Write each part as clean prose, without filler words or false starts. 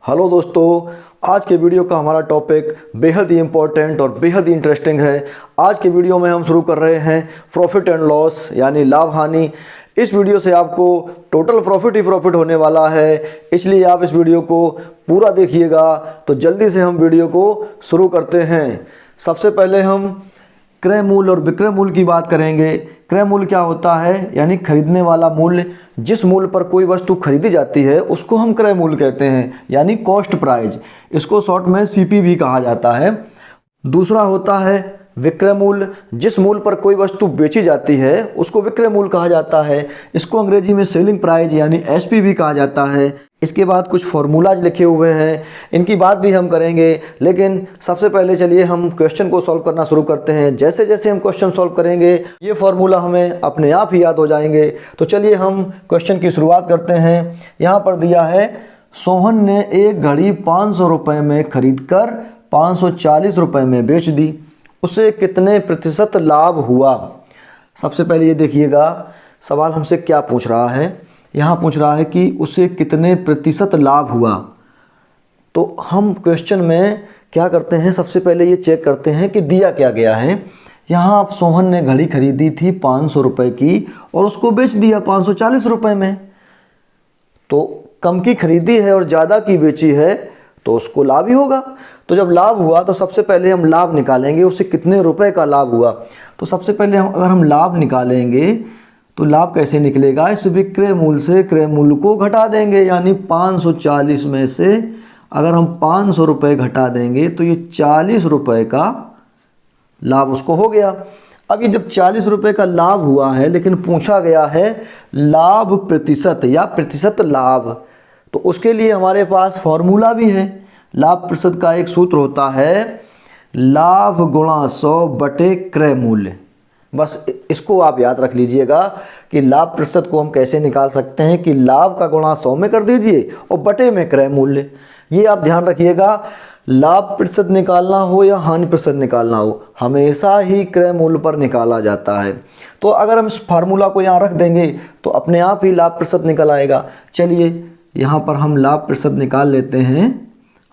Hello दोस्तों, आज के वीडियो का हमारा टॉपिक बेहद ही इम्पोर्टेंट और बेहद ही इंटरेस्टिंग है। आज के वीडियो में हम शुरू कर रहे हैं प्रॉफिट एंड लॉस यानी लाभ हानि। इस वीडियो से आपको टोटल प्रॉफिट ही प्रॉफिट होने वाला है, इसलिए आप इस वीडियो को पूरा देखिएगा। तो जल्दी से हम वीडियो को शुरू करते हैं। सबसे पहले हम क्रय मूल्य और विक्रय मूल्य की बात करेंगे। क्रय मूल्य क्या होता है, यानी खरीदने वाला मूल्य। जिस मूल्य पर कोई वस्तु खरीदी जाती है उसको हम क्रय मूल्य कहते हैं, यानी कॉस्ट प्राइस। इसको शॉर्ट में सीपी भी कहा जाता है। दूसरा होता है विक्रय मूल्य। जिस मूल्य पर कोई वस्तु बेची जाती है उसको विक्रय मूल्य कहा जाता है। इसको अंग्रेजी में सेलिंग प्राइस यानी एसपी भी कहा जाता है। इसके बाद कुछ फॉर्मूलाज लिखे हुए हैं, इनकी बात भी हम करेंगे। लेकिन सबसे पहले चलिए हम क्वेश्चन को सॉल्व करना शुरू करते हैं। जैसे जैसे हम क्वेश्चन सॉल्व करेंगे ये फॉर्मूला हमें अपने आप ही याद हो जाएंगे। तो चलिए हम क्वेश्चन की शुरुआत करते हैं। यहाँ पर दिया है, सोहन ने एक घड़ी 500 रुपये में खरीद कर 540 रुपये में बेच दी, उसे कितने प्रतिशत लाभ हुआ। सबसे पहले ये देखिएगा सवाल हमसे क्या पूछ रहा है। यहाँ पूछ रहा है कि उसे कितने प्रतिशत लाभ हुआ। तो हम क्वेश्चन में क्या करते हैं, सबसे पहले ये चेक करते हैं कि दिया क्या गया है। यहाँ आप सोहन ने घड़ी खरीदी थी 500 रुपये की और उसको बेच दिया 540 रुपये में। तो कम की खरीदी है और ज़्यादा की बेची है तो उसको लाभ ही होगा। तो जब लाभ हुआ तो सबसे पहले हम लाभ निकालेंगे, उसे कितने रुपए का लाभ हुआ। तो सबसे पहले अगर हम लाभ निकालेंगे तो लाभ कैसे निकलेगा, इस विक्रय मूल्य से क्रय मूल्य को घटा देंगे। यानी 540 में से अगर हम 500 रुपये घटा देंगे तो ये 40 रुपये का लाभ उसको हो गया। अब ये जब 40 रुपये का लाभ हुआ है, लेकिन पूछा गया है लाभ प्रतिशत या प्रतिशत लाभ, तो उसके लिए हमारे पास फॉर्मूला भी है। लाभ प्रतिशत का एक सूत्र होता है लाभ गुणा 100 बटे क्रय मूल्य। बस इसको आप याद रख लीजिएगा कि लाभ प्रतिशत को हम कैसे निकाल सकते हैं कि लाभ का गुणा 100 में कर दीजिए और बटे में क्रय मूल्य। ये आप ध्यान रखिएगा, लाभ प्रतिशत निकालना हो या हानि प्रतिशत निकालना हो, हमेशा ही क्रय मूल्य पर निकाला जाता है। तो अगर हम इस फार्मूला को यहाँ रख देंगे तो अपने आप ही लाभ प्रतिशत निकल आएगा। चलिए यहाँ पर हम लाभ प्रतिशत निकाल लेते हैं।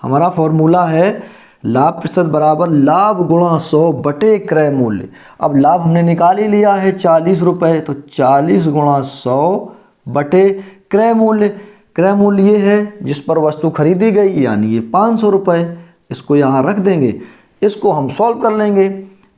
हमारा फॉर्मूला है लाभ प्रतिशत बराबर लाभ गुणा 100 बटे क्रय मूल्य। अब लाभ हमने निकाल ही लिया है 40 रुपये, तो 40 गुणा 100 बटे क्रय मूल्य। क्रय मूल्य ये है जिस पर वस्तु खरीदी गई, यानी ये 500 रुपये। इसको यहाँ रख देंगे, इसको हम सॉल्व कर लेंगे।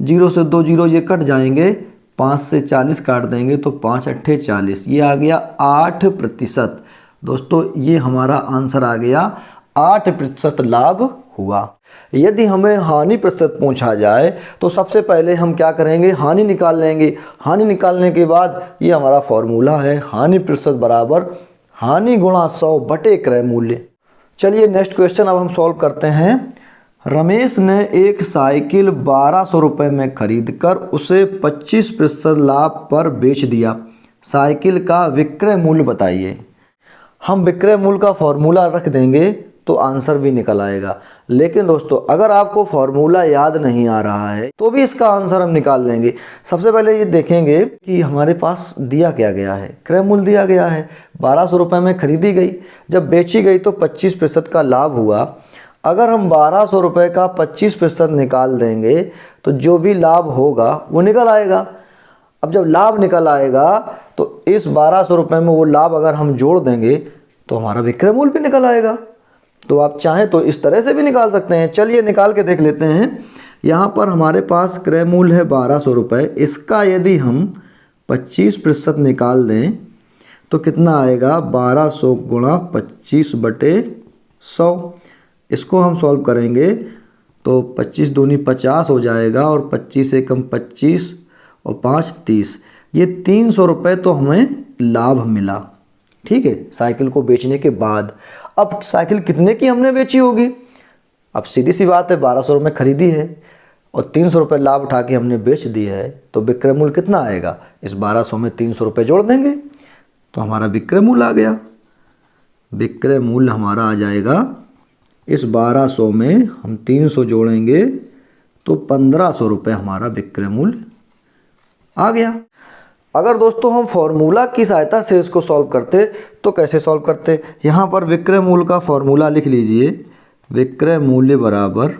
0 से 2 जीरो ये कट जाएंगे, 5 से 40 काट देंगे तो 5 अट्ठे 40, ये आ गया 8%। दोस्तों ये हमारा आंसर आ गया, 8% लाभ हुआ। यदि हमें हानि प्रतिशत पूछा जाए तो सबसे पहले हम क्या करेंगे, हानि निकाल लेंगे। हानि निकालने के बाद ये हमारा फॉर्मूला है हानि प्रतिशत बराबर हानि गुणा 100 बटे क्रय मूल्य। चलिए नेक्स्ट क्वेश्चन अब हम सॉल्व करते हैं। रमेश ने एक साइकिल 1200 रुपये में खरीद कर उसे 25% लाभ पर बेच दिया, साइकिल का विक्रय मूल्य बताइए। हम विक्रय मूल्य का फॉर्मूला रख देंगे तो आंसर भी निकल आएगा। लेकिन दोस्तों अगर आपको फॉर्मूला याद नहीं आ रहा है तो भी इसका आंसर हम निकाल लेंगे। सबसे पहले ये देखेंगे कि हमारे पास दिया क्या गया है। क्रय मूल्य दिया गया है, 1200 रुपये में खरीदी गई, जब बेची गई तो 25% का लाभ हुआ। अगर हम 1200 रुपये का 25% निकाल देंगे तो जो भी लाभ होगा वो निकल आएगा। अब जब लाभ निकल आएगा तो इस 1200 रुपये में वो लाभ अगर हम जोड़ देंगे तो हमारा विक्रय मूल्य भी निकल आएगा। तो आप चाहें तो इस तरह से भी निकाल सकते हैं। चलिए निकाल के देख लेते हैं। यहाँ पर हमारे पास क्रय मूल्य है 1200 रुपये, इसका यदि हम 25% निकाल दें तो कितना आएगा, 1200 गुणा 25 बटे 100। इसको हम सॉल्व करेंगे तो 25 दूनी 50 हो जाएगा और 25 एकम 25 और 5 30, ये 300 रुपये तो हमें लाभ मिला। ठीक है, साइकिल को बेचने के बाद। अब साइकिल कितने की हमने बेची होगी, अब सीधी सी बात है 1200 रुपये खरीदी है और 300 रुपये लाभ उठा के हमने बेच दी है, तो विक्रय मूल्य कितना आएगा, इस 1200 में 300 रुपये जोड़ देंगे तो हमारा विक्रय मूल्य आ गया। विक्रय मूल्य हमारा आ जाएगा, इस 1200 में हम 300 जोड़ेंगे तो 1500 रुपये हमारा विक्रय मूल्य आ गया। अगर दोस्तों हम फॉर्मूला की सहायता से इसको सॉल्व करते तो कैसे सॉल्व करते, यहाँ पर विक्रय मूल्य का फॉर्मूला लिख लीजिए। विक्रय मूल्य बराबर,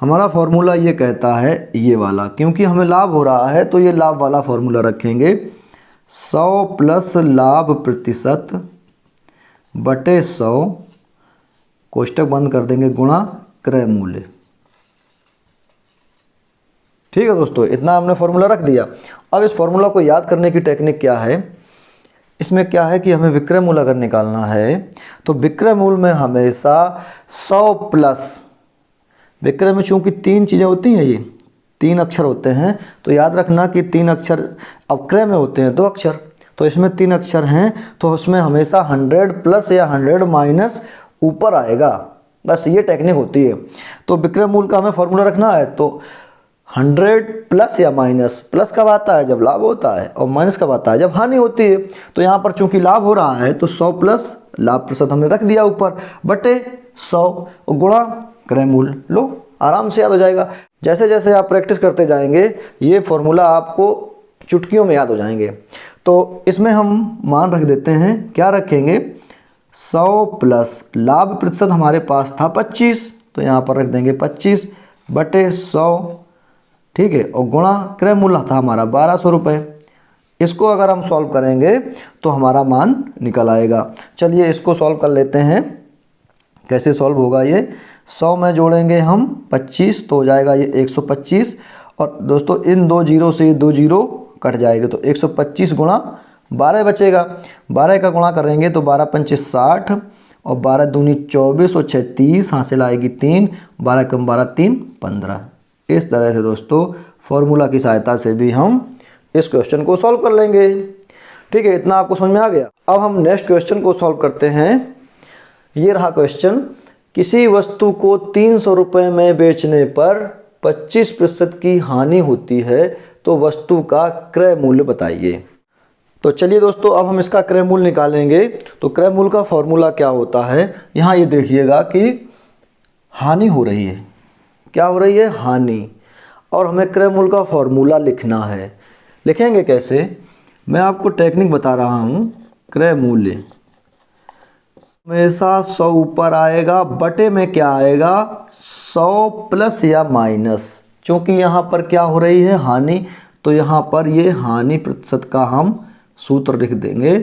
हमारा फॉर्मूला ये कहता है ये वाला, क्योंकि हमें लाभ हो रहा है तो ये लाभ वाला फॉर्मूला रखेंगे। 100 प्लस लाभ प्रतिशत बटे 100 कोष्टक बंद कर देंगे गुणा क्रय मूल्य। ठीक है दोस्तों, इतना हमने फॉर्मूला रख दिया। अब इस फॉर्मूला को याद करने की टेक्निक क्या है, इसमें क्या है कि हमें विक्रय मूल्य अगर निकालना है तो विक्रय मूल्य में हमेशा 100 प्लस, विक्रय में चूंकि 3 चीज़ें होती हैं, ये 3 अक्षर होते हैं, तो याद रखना कि 3 अक्षर, अब क्रय में होते हैं 2 अक्षर, तो इसमें 3 अक्षर हैं, तो उसमें हमेशा 100 प्लस या 100 माइनस ऊपर आएगा। बस ये टेक्निक होती है। तो विक्रय मूल्य का हमें फॉर्मूला रखना है तो 100 प्लस या माइनस, प्लस कब आता है जब लाभ होता है, और माइनस कब आता है जब हानि होती है। तो यहाँ पर चूंकि लाभ हो रहा है तो 100 प्लस लाभ प्रतिशत हमने रख दिया ऊपर, बटे 100 गुणा क्रय मूल्य। लो, आराम से याद हो जाएगा। जैसे जैसे आप प्रैक्टिस करते जाएंगे ये फॉर्मूला आपको चुटकियों में याद हो जाएंगे। तो इसमें हम मान रख देते हैं, क्या रखेंगे, 100 प्लस लाभ प्रतिशत हमारे पास था 25, तो यहाँ पर रख देंगे 25 बटे 100, ठीक है, और गुणा क्रय मूल्य था हमारा 1200 रुपये। इसको अगर हम सॉल्व करेंगे तो हमारा मान निकल आएगा। चलिए इसको सॉल्व कर लेते हैं। कैसे सॉल्व होगा ये, 100 में जोड़ेंगे हम 25 तो हो जाएगा ये 125, और दोस्तों इन 2 जीरो से ये 2 जीरो कट जाएगा तो 125 गुणा 12 बचेगा। 12 का गुणा करेंगे तो 12 पंचे 60 और 12 दूनी 24 और 6 30, हासिल आएगी 3, 12 कम 12 3 15। इस तरह से दोस्तों फॉर्मूला की सहायता से भी हम इस क्वेश्चन को सॉल्व कर लेंगे। ठीक है, इतना आपको समझ में आ गया। अब हम नेक्स्ट क्वेश्चन को सॉल्व करते हैं। ये रहा क्वेश्चन, किसी वस्तु को 300 रुपये में बेचने पर 25% की हानि होती है तो वस्तु का क्रय मूल्य बताइए। तो चलिए दोस्तों अब हम इसका क्रय मूल्य निकालेंगे। तो क्रय मूल्य का फॉर्मूला क्या होता है, यहाँ ये देखिएगा कि हानि हो रही है, क्या हो रही है, हानि, और हमें क्रय मूल्य का फॉर्मूला लिखना है। लिखेंगे कैसे, मैं आपको टेक्निक बता रहा हूँ। क्रय मूल्य हमेशा 100 ऊपर आएगा, बटे में क्या आएगा, 100 प्लस या माइनस, क्योंकि यहाँ पर क्या हो रही है, हानि, तो यहाँ पर ये हानि प्रतिशत का हम सूत्र लिख देंगे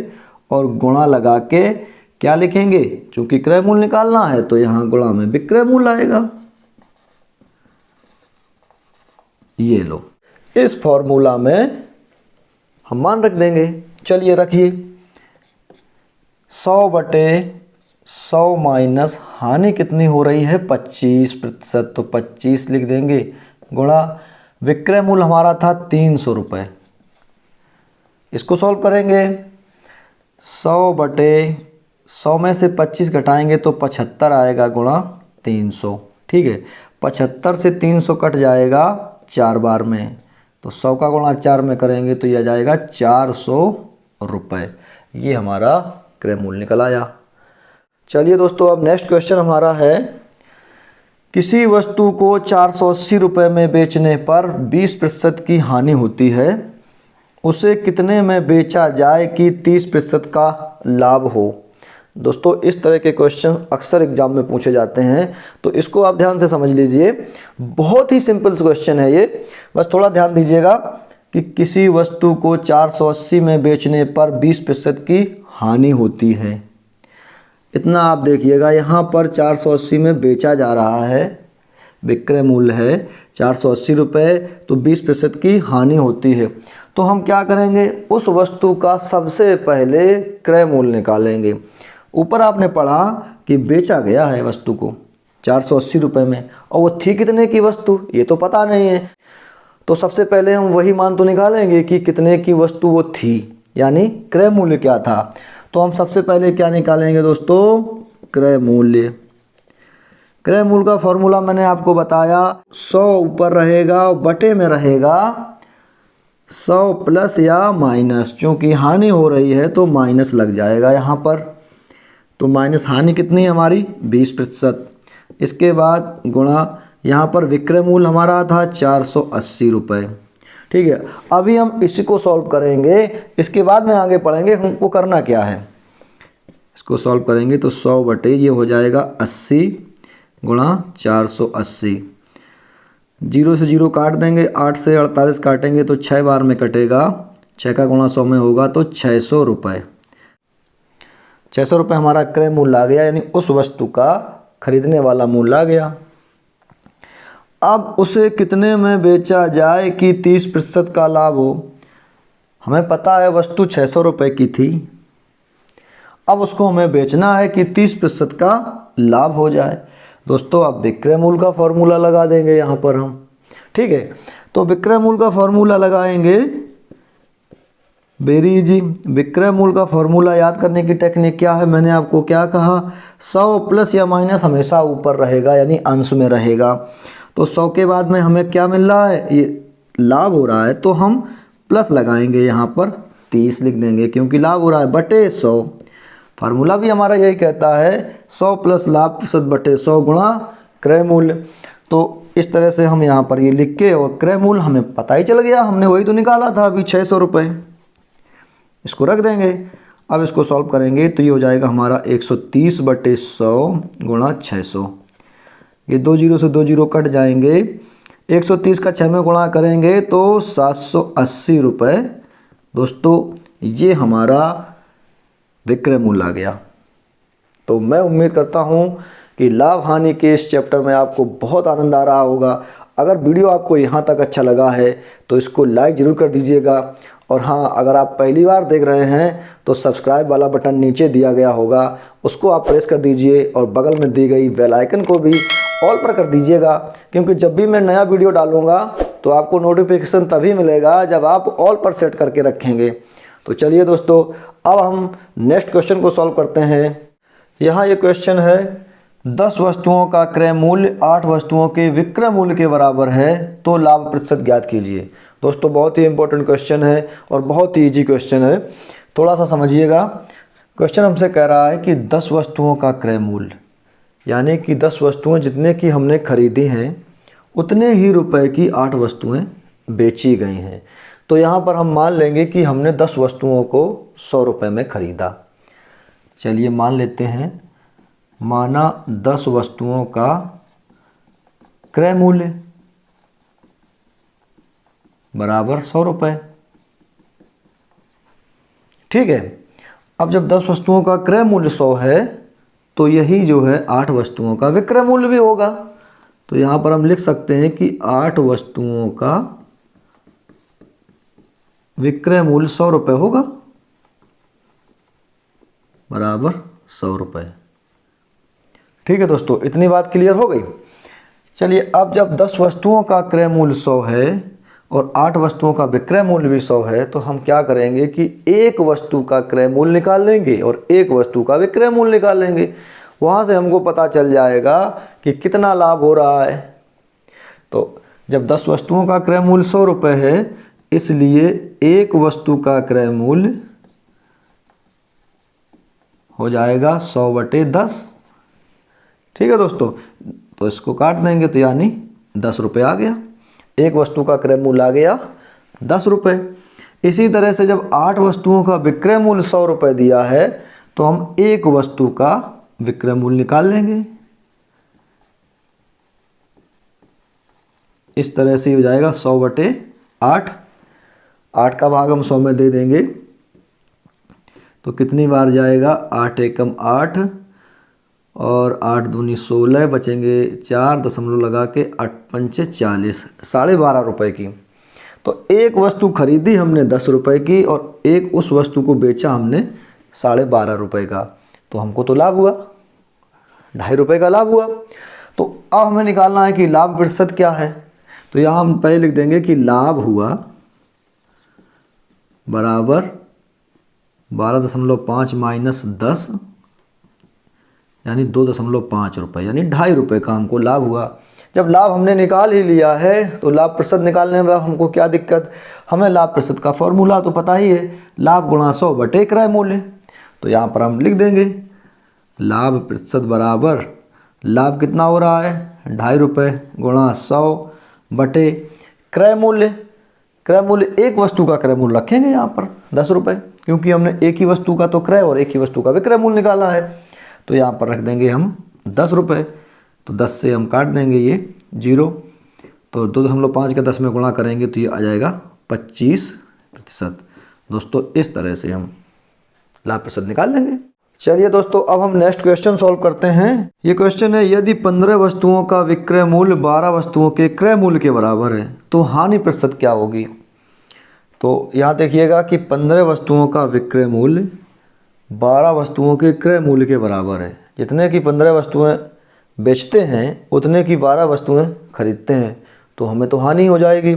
और गुणा लगा के क्या लिखेंगे, क्योंकि क्रय मूल्य निकालना है तो यहाँ गुणा में विक्रय मूल्य आएगा। ये लो, इस फॉर्मूला में हम मान रख देंगे। चलिए रखिए, 100 बटे 100 माइनस हानि कितनी हो रही है 25%, तो 25 लिख देंगे गुणा विक्रय मूल्य हमारा था 300 रुपये। इसको सॉल्व करेंगे, 100 बटे 100 में से 25 घटाएंगे तो 75 आएगा गुणा 300। ठीक है, 75 से 300 कट जाएगा 4 बार में, तो 100 का गुणा 4 में करेंगे तो यह आ जाएगा 400 रुपये। ये हमारा क्रय मूल्य निकल आया। चलिए दोस्तों अब नेक्स्ट क्वेश्चन हमारा है, किसी वस्तु को 480 रुपये में बेचने पर 20% की हानि होती है, उसे कितने में बेचा जाए कि 30% का लाभ हो। दोस्तों इस तरह के क्वेश्चन अक्सर एग्जाम में पूछे जाते हैं, तो इसको आप ध्यान से समझ लीजिए। बहुत ही सिंपल क्वेश्चन है ये, बस थोड़ा ध्यान दीजिएगा कि किसी वस्तु को 480 में बेचने पर 20% की हानि होती है। इतना आप देखिएगा, यहाँ पर 480 में बेचा जा रहा है, विक्रय मूल्य है 480 रुपये, तो 20% की हानि होती है। तो हम क्या करेंगे, उस वस्तु का सबसे पहले क्रय मूल्य निकालेंगे। ऊपर आपने पढ़ा कि बेचा गया है वस्तु को 480 रुपये में, और वो थी कितने की वस्तु ये तो पता नहीं है, तो सबसे पहले हम वही मान तो निकालेंगे कि कितने की वस्तु वो थी, यानी क्रय मूल्य क्या था। तो हम सबसे पहले क्या निकालेंगे दोस्तों, क्रय मूल्य। क्रय मूल्य का फॉर्मूला मैंने आपको बताया, 100 ऊपर रहेगा और बटे में रहेगा 100 प्लस या माइनस, क्योंकि हानि हो रही है तो माइनस लग जाएगा यहाँ पर, तो माइनस हानि कितनी है हमारी 20%। इसके बाद गुणा यहाँ पर विक्रय मूल्य हमारा था 480 रुपये। ठीक है, अभी हम इसी को सॉल्व करेंगे, इसके बाद में आगे पढ़ेंगे हमको करना क्या है। इसको सॉल्व करेंगे तो 100 बटे ये हो जाएगा 80 गुणा 480। 0 से 0 काट देंगे, 8 से 48 काटेंगे तो 6 बार में कटेगा, 6 का गुणा 100 में होगा तो 600 रुपये। 600 रुपये हमारा क्रय मूल्य आ गया, यानी उस वस्तु का खरीदने वाला मूल्य आ गया। अब उसे कितने में बेचा जाए कि 30% का लाभ हो। हमें पता है वस्तु 600 रुपये की थी, अब उसको हमें बेचना है कि 30% का लाभ हो जाए। दोस्तों अब विक्रय मूल्य का फॉर्मूला लगा देंगे यहाँ पर हम, ठीक है। तो विक्रय मूल्य का फॉर्मूला लगाएंगे, वेरी इजी। विक्रय मूल्य का फॉर्मूला याद करने की टेक्निक क्या है, मैंने आपको क्या कहा, 100 प्लस या माइनस हमेशा ऊपर रहेगा, यानी अंश में रहेगा। तो 100 के बाद में हमें क्या मिल रहा है, ये लाभ हो रहा है, तो हम प्लस लगाएंगे यहाँ पर 30 लिख देंगे, क्योंकि लाभ हो रहा है, बटे 100। फार्मूला भी हमारा यही कहता है 100 प्लस लाभ प्रतिशत बटे 100 गुणा क्रय मूल्य। तो इस तरह से हम यहाँ पर ये लिख के, और क्रय मूल्य हमें पता ही चल गया, हमने वही तो निकाला था अभी 600 रुपये, इसको रख देंगे। अब इसको सॉल्व करेंगे तो ये हो जाएगा हमारा 130 बटे 100 गुणा 600। ये 2 0 से 2 0 कट जाएंगे, 130 का 6 में गुणा करेंगे तो 780 रुपये। दोस्तों ये हमारा विक्रय मूल्य आ गया। तो मैं उम्मीद करता हूँ कि लाभ हानि के इस चैप्टर में आपको बहुत आनंद आ रहा होगा। अगर वीडियो आपको यहाँ तक अच्छा लगा है तो इसको लाइक ज़रूर कर दीजिएगा, और हाँ, अगर आप पहली बार देख रहे हैं तो सब्सक्राइब वाला बटन नीचे दिया गया होगा, उसको आप प्रेस कर दीजिए, और बगल में दी गई बेल आइकन को भी ऑल पर कर दीजिएगा, क्योंकि जब भी मैं नया वीडियो डालूँगा तो आपको नोटिफिकेशन तभी मिलेगा जब आप ऑल पर सेट करके रखेंगे। तो चलिए दोस्तों, अब हम नेक्स्ट क्वेश्चन को सॉल्व करते हैं। यहाँ ये क्वेश्चन है, 10 वस्तुओं का क्रय मूल्य 8 वस्तुओं के विक्रय मूल्य के बराबर है, तो लाभ प्रतिशत ज्ञात कीजिए। दोस्तों बहुत ही इंपॉर्टेंट क्वेश्चन है और बहुत ही इजी क्वेश्चन है, थोड़ा सा समझिएगा। क्वेश्चन हमसे कह रहा है कि 10 वस्तुओं का क्रय मूल्य, यानी कि 10 वस्तुएं जितने की हमने खरीदी हैं उतने ही रुपए की 8 वस्तुएं बेची गई हैं। तो यहाँ पर हम मान लेंगे कि हमने 10 वस्तुओं को 100 रुपये में ख़रीदा। चलिए मान लेते हैं, माना 10 वस्तुओं का क्रय मूल्य बराबर 100 रुपये, ठीक है। अब जब 10 वस्तुओं का क्रय मूल्य 100 है तो यही जो है 8 वस्तुओं का विक्रय मूल्य भी होगा। तो यहाँ पर हम लिख सकते हैं कि 8 वस्तुओं का विक्रय मूल्य 100 रुपये होगा, बराबर 100 रुपये। ठीक है दोस्तों, इतनी बात क्लियर हो गई। चलिए अब जब 10 वस्तुओं का क्रय मूल्य 100 है और 8 वस्तुओं का विक्रय मूल्य भी 100 है, तो हम क्या करेंगे कि एक वस्तु का क्रय मूल्य निकाल लेंगे और एक वस्तु का विक्रय मूल्य निकाल लेंगे। वहाँ से हमको पता चल जाएगा कि कितना लाभ हो रहा है। तो जब 10 वस्तुओं का क्रय मूल्य 100 रुपये है, इसलिए एक वस्तु का क्रय मूल्य हो जाएगा 100 बटे 10। ठीक है दोस्तों, तो इसको काट देंगे तो यानी 10 रुपये आ गया, एक वस्तु का क्रय मूल्य आ गया 10 रुपये। इसी तरह से जब 8 वस्तुओं का विक्रय मूल्य 100 रुपये दिया है, तो हम एक वस्तु का विक्रय मूल्य निकाल लेंगे। इस तरह से हो जाएगा 100 बटे 8। 8 का भाग हम 100 में दे देंगे तो कितनी बार जाएगा, 8 एकम 8 और 8 दूनी 16, बचेंगे 4 दशमलव लगा के 8 पंचे 40, 12.5 रुपये की। तो एक वस्तु खरीदी हमने 10 रुपये की और एक उस वस्तु को बेचा हमने 12.5 रुपये का, तो हमको तो लाभ हुआ, 2.5 रुपये का लाभ हुआ। तो अब हमें निकालना है कि लाभ प्रतिशत क्या है। तो यहाँ हम पहले लिख देंगे कि लाभ हुआ बराबर 12.5 माइनस 10, यानी 2.5 रुपये, यानी 2.5 रुपये का हमको लाभ हुआ। जब लाभ हमने निकाल ही लिया है तो लाभ प्रतिशत निकालने में हमको क्या दिक्कत, हमें लाभ प्रतिशत का फॉर्मूला तो पता ही है, लाभ गुणा 100 बटे क्रय मूल्य। तो यहाँ पर हम लिख देंगे लाभ प्रतिशत बराबर, लाभ कितना हो रहा है 2.5 रुपये गुणा 100 बटे क्रय मूल्य। क्रय मूल्य, एक वस्तु का क्रय मूल्य रखेंगे यहाँ पर 10 रुपये, क्योंकि हमने एक ही वस्तु का तो क्रय और एक ही वस्तु का विक्रय मूल्य निकाला है। तो यहाँ पर रख देंगे हम 10 रुपये। तो 10 से हम काट देंगे ये 0, तो 2.5 का 10 में गुणा करेंगे तो ये आ जाएगा 25%। दोस्तों इस तरह से हम लाभ प्रतिशत निकाल लेंगे। चलिए दोस्तों, अब हम नेक्स्ट क्वेश्चन सॉल्व करते हैं। ये क्वेश्चन है, यदि 15 वस्तुओं का विक्रय मूल्य 12 वस्तुओं के क्रय मूल्य के बराबर है तो हानि प्रतिशत क्या होगी। तो यहाँ देखिएगा कि 15 वस्तुओं का विक्रय मूल्य 12 वस्तुओं के क्रय मूल्य के बराबर है। जितने की 15 वस्तुएं बेचते हैं उतने की 12 वस्तुएं खरीदते हैं, तो हमें तो हानि हो जाएगी।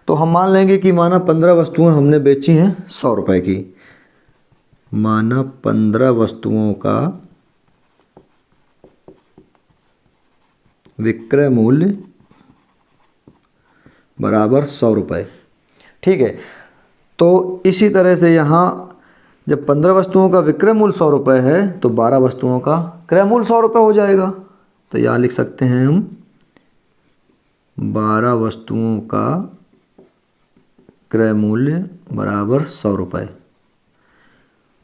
तो हम मान लेंगे कि माना 15 वस्तुएं हमने बेची हैं 100 रुपये की, माना 15 वस्तुओं का विक्रय मूल्य बराबर 100 रुपये। ठीक है, तो इसी तरह से यहाँ जब 15 वस्तुओं का विक्रय मूल्य 100 रुपये है तो 12 वस्तुओं का क्रय मूल्य 100 रुपये हो जाएगा। तो यहाँ लिख सकते हैं हम 12 वस्तुओं का क्रय मूल्य बराबर 100 रुपये।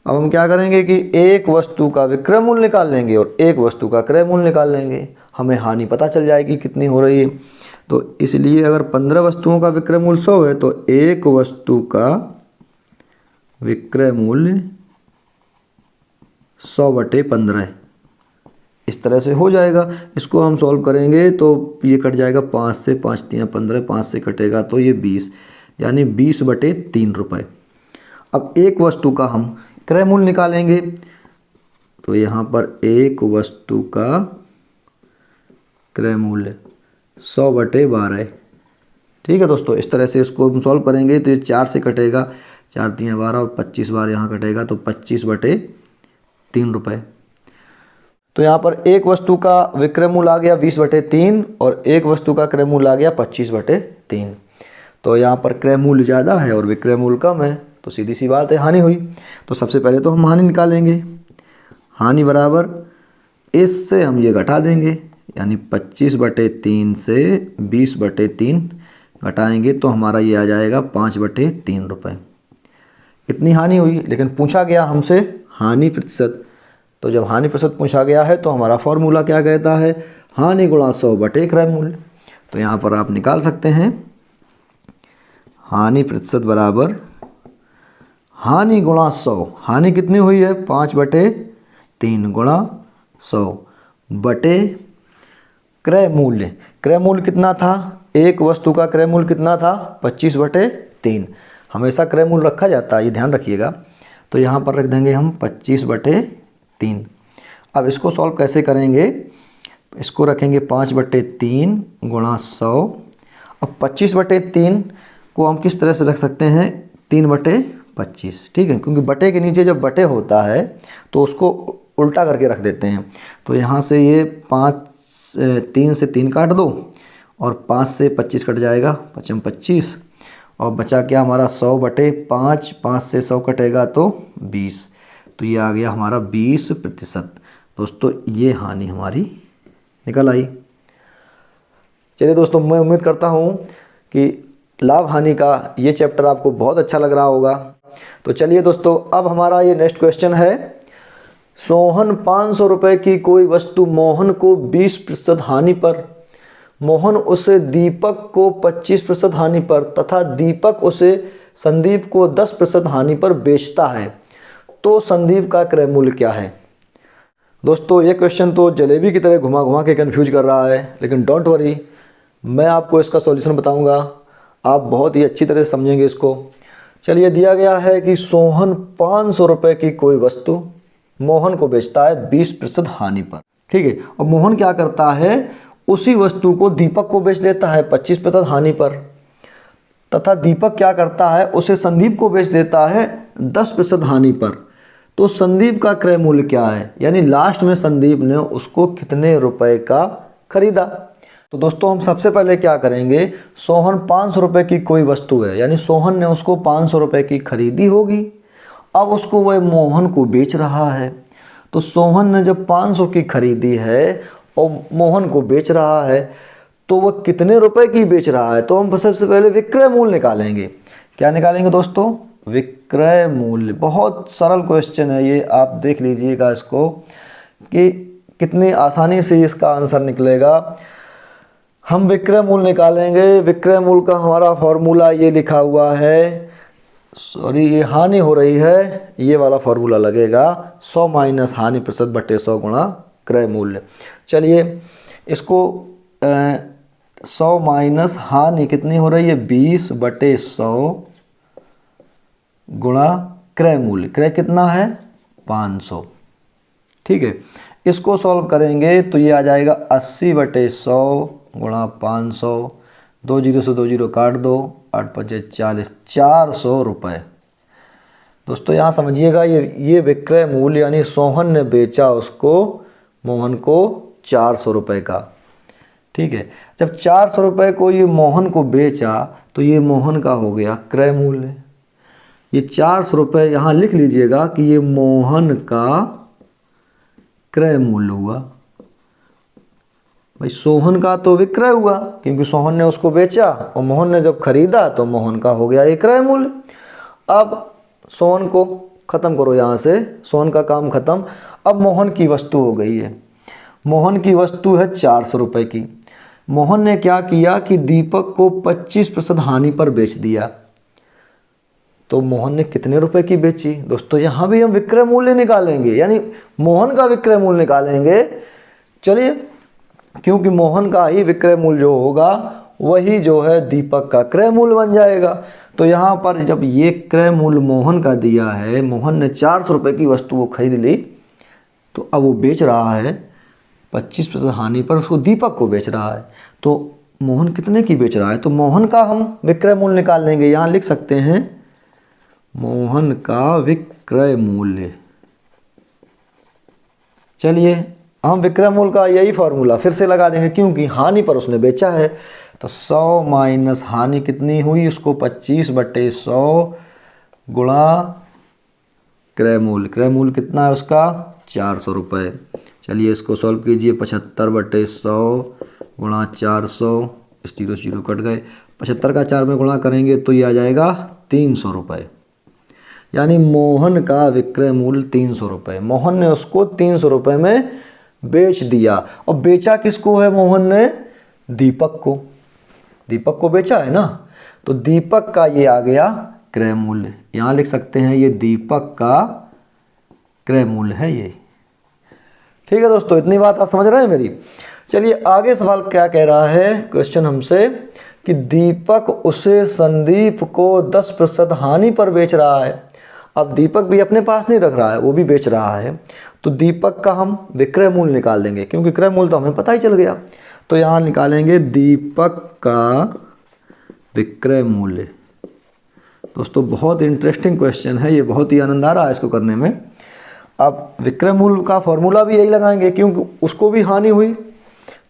अब हम क्या करेंगे कि एक वस्तु का विक्रय मूल्य निकाल लेंगे और एक वस्तु का क्रय मूल्य निकाल लेंगे, हमें हानि पता चल जाएगी कितनी हो रही है। तो इसलिए अगर 15 वस्तुओं का विक्रय मूल्य 100 है तो एक वस्तु का विक्रय मूल्य 100/15 इस तरह से हो जाएगा। इसको हम सॉल्व करेंगे तो ये कट जाएगा 5 से, 5 3 15, 5 से कटेगा तो ये 20, यानी 20/3 रुपये। अब एक वस्तु का हम क्रय मूल्य निकालेंगे, तो यहाँ पर एक वस्तु का क्रय मूल्य 100/12। ठीक है दोस्तों, इस तरह से इसको हम सॉल्व करेंगे तो ये 4 से कटेगा, 4 3 12 और 25 बार यहाँ कटेगा तो 25/3 रुपये। तो यहाँ पर एक वस्तु का विक्रय मूल्य आ गया 20/3 और एक वस्तु का क्रय मूल्य आ गया 25/3। तो यहाँ पर क्रय मूल्य ज़्यादा है और विक्रय मूल्य कम है, तो सीधी सी बात है हानि हुई। तो सबसे पहले तो हम हानि निकालेंगे। हानि बराबर इससे हम ये घटा देंगे, यानी 25/3 से 20/3 घटाएंगे तो हमारा ये आ जाएगा 5/3 रुपये। इतनी हानि हुई, लेकिन पूछा गया हमसे हानि प्रतिशत। तो जब हानि प्रतिशत पूछा गया है तो हमारा फॉर्मूला क्या कहता है, हानि गुणा 100 क्रय मूल्य। तो यहाँ पर आप निकाल सकते हैं हानि प्रतिशत बराबर हानि गुणा 100। हानि कितनी हुई है 5/3 गुणा 100 बटे क्रय मूल्य। क्रय मूल्य कितना था, एक वस्तु का क्रय मूल्य कितना था 25/3। हमेशा क्रय मूल्य रखा जाता है, ये ध्यान रखिएगा। तो यहाँ पर रख देंगे हम 25/3। अब इसको सॉल्व कैसे करेंगे, इसको रखेंगे 5/3 गुणा 100। अब 25/3 को हम किस तरह से रख सकते हैं 3/25। ठीक है, क्योंकि बटे के नीचे जब बटे होता है तो उसको उल्टा करके रख देते हैं। तो यहाँ से ये 3 से 3 काट दो और 5 से 25 कट जाएगा, 5 25 और बचा क्या हमारा 100/5। 5 से 100 कटेगा तो 20, तो ये आ गया हमारा 20%। दोस्तों ये हानि हमारी निकल आई। चलिए दोस्तों, मैं उम्मीद करता हूँ कि लाभ हानि का ये चैप्टर आपको बहुत अच्छा लग रहा होगा। तो चलिए दोस्तों, अब हमारा ये नेक्स्ट क्वेश्चन है, सोहन 500 रुपये की कोई वस्तु मोहन को 20% हानि पर, मोहन उसे दीपक को 25% हानि पर तथा दीपक उसे संदीप को 10% हानि पर बेचता है, तो संदीप का क्रय मूल्य क्या है। दोस्तों ये क्वेश्चन तो जलेबी की तरह घुमा घुमा के कंफ्यूज कर रहा है, लेकिन डोंट वरी, मैं आपको इसका सॉल्यूशन बताऊंगा, आप बहुत ही अच्छी तरह से समझेंगे इसको। चलिए, दिया गया है कि सोहन 500 रुपये की कोई वस्तु मोहन को बेचता है 20% हानि पर। ठीक है, और मोहन क्या करता है, उसी वस्तु को दीपक को बेच देता है 25% हानि पर, तथा दीपक क्या करता है, उसे संदीप को बेच देता है 10% हानि पर। तो संदीप का क्रय मूल्य क्या है, यानी लास्ट में संदीप ने उसको कितने रुपए का खरीदा। तो दोस्तों हम सबसे पहले क्या करेंगे, सोहन 500 रुपये की कोई वस्तु है, यानी सोहन ने उसको 500 रुपये की खरीदी होगी, अब उसको वह मोहन को बेच रहा है। तो सोहन ने जब 500 की खरीदी है और मोहन को बेच रहा है, तो वह कितने रुपए की बेच रहा है। तो हम सबसे पहले विक्रय मूल्य निकालेंगे। क्या निकालेंगे दोस्तों? विक्रय मूल्य। बहुत सरल क्वेश्चन है ये, आप देख लीजिएगा इसको कि कितनी आसानी से इसका आंसर निकलेगा। हम विक्रय मूल्य निकालेंगे। विक्रय मूल्य का हमारा फॉर्मूला ये लिखा हुआ है, सॉरी ये हानि हो रही है, ये वाला फॉर्मूला लगेगा 100 माइनस हानि प्रतिशत बटे 100 गुणा क्रय मूल्य। चलिए इसको 100 माइनस हानि कितनी हो रही है 20 बटे 100 गुणा क्रय मूल्य। क्रय कितना है 500। ठीक है, इसको सॉल्व करेंगे तो ये आ जाएगा 80 बटे 100 गुणा 500। 2 जीरो से 2 जीरो काट दो, 8 पचे 40, 400 रुपये। दोस्तों यहाँ समझिएगा ये विक्रय मूल्य यानी सोहन ने बेचा उसको मोहन को 400 रुपये का। ठीक है, जब 400 रुपये को ये मोहन को बेचा तो ये मोहन का हो गया क्रय मूल्य। ये 400 रुपये यहाँ लिख लीजिएगा कि ये मोहन का क्रय मूल्य हुआ। भाई सोहन का तो विक्रय हुआ क्योंकि सोहन ने उसको बेचा और मोहन ने जब खरीदा तो मोहन का हो गया ये क्रय मूल्य। अब सोहन को ख़त्म करो यहाँ से, सोहन का काम ख़त्म। अब मोहन की वस्तु हो गई है। मोहन की वस्तु है 400 रुपये की। मोहन ने क्या किया कि दीपक को 25% हानि पर बेच दिया। तो मोहन ने कितने रुपए की बेची? दोस्तों यहाँ भी हम विक्रय मूल्य निकालेंगे, यानी मोहन का विक्रय मूल्य निकालेंगे। चलिए, क्योंकि मोहन का ही विक्रय मूल्य जो होगा वही जो है दीपक का क्रय मूल्य बन जाएगा। तो यहाँ पर जब ये क्रय मूल्य मोहन का दिया है, मोहन ने 400 रुपये की वस्तु वो खरीद ली, तो अब वो बेच रहा है 25% हानि पर, उसको दीपक को बेच रहा है। तो मोहन कितने की बेच रहा है? तो मोहन का हम विक्रय मूल्य निकाल लेंगे। यहाँ लिख सकते हैं मोहन का विक्रय मूल्य। चलिए हम विक्रय मूल्य का यही फॉर्मूला फिर से लगा देंगे क्योंकि हानि पर उसने बेचा है। तो 100 माइनस हानि कितनी हुई, उसको 25 बटे 100 गुणा क्रय मूल्य। क्रय मूल्य कितना है उसका 400 रुपये। चलिए इसको सॉल्व कीजिए। 75 बटे 100 गुणा 400, इस जीरो से जीरो कट गए। 75 का 4 में गुणा करेंगे तो ये आ जाएगा 300 रुपये। यानी मोहन का विक्रय मूल्य 300 रुपये। मोहन ने उसको 300 रुपये में बेच दिया। और बेचा किसको है मोहन ने? दीपक को। दीपक को बेचा है ना, तो दीपक का ये आ गया क्रय मूल्य। यहाँ लिख सकते हैं ये दीपक का क्रय मूल्य है ये। ठीक है दोस्तों, इतनी बात आप समझ रहे हैं मेरी। चलिए आगे सवाल क्या कह रहा है क्वेश्चन हमसे कि दीपक उसे संदीप को 10% हानि पर बेच रहा है। अब दीपक भी अपने पास नहीं रख रहा है, वो भी बेच रहा है। तो दीपक का हम विक्रय मूल्य निकाल देंगे क्योंकि क्रय मूल्य तो हमें पता ही चल गया। तो यहाँ निकालेंगे दीपक का विक्रय मूल्य। दोस्तों बहुत इंटरेस्टिंग क्वेश्चन है ये, बहुत ही आनंद आ रहा है इसको करने में। अब विक्रय मूल्य का फॉर्मूला भी यही लगाएंगे क्योंकि उसको भी हानि हुई।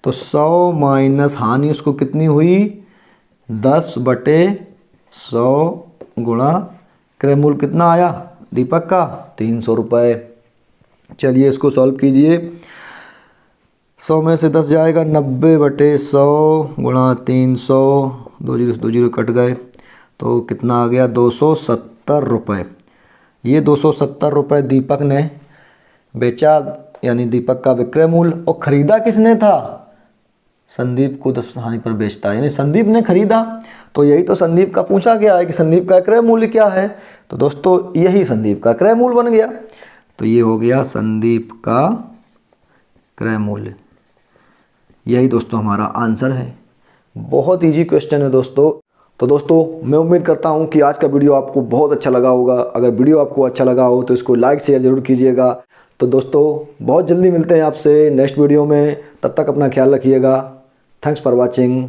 तो 100 माइनस हानि उसको कितनी हुई 10 बटे 100 गुणा क्रय मूल्य कितना आया दीपक का 300 रुपये। चलिए इसको सॉल्व कीजिए। 100 में से 10 जाएगा 90 बटे 100 गुणा 300, 2 जीरो से 2 जीरो कट गए तो कितना आ गया 270 रुपये। ये 270 रुपये दीपक ने बेचा, यानी दीपक का विक्रय मूल्य। और ख़रीदा किसने था? संदीप को 10% हानि पर बेचता है, यानी संदीप ने खरीदा। तो यही तो संदीप का पूछा गया है कि संदीप का क्रय मूल्य क्या है। तो दोस्तों यही संदीप का क्रय मूल्य बन गया। तो ये हो गया संदीप का क्रय मूल्य। यही दोस्तों हमारा आंसर है। बहुत इजी क्वेश्चन है दोस्तों। तो दोस्तों मैं उम्मीद करता हूँ कि आज का वीडियो आपको बहुत अच्छा लगा होगा। अगर वीडियो आपको अच्छा लगा हो तो इसको लाइक शेयर ज़रूर कीजिएगा। तो दोस्तों बहुत जल्दी मिलते हैं आपसे नेक्स्ट वीडियो में, तब तक अपना ख्याल रखिएगा। Thanks for watching.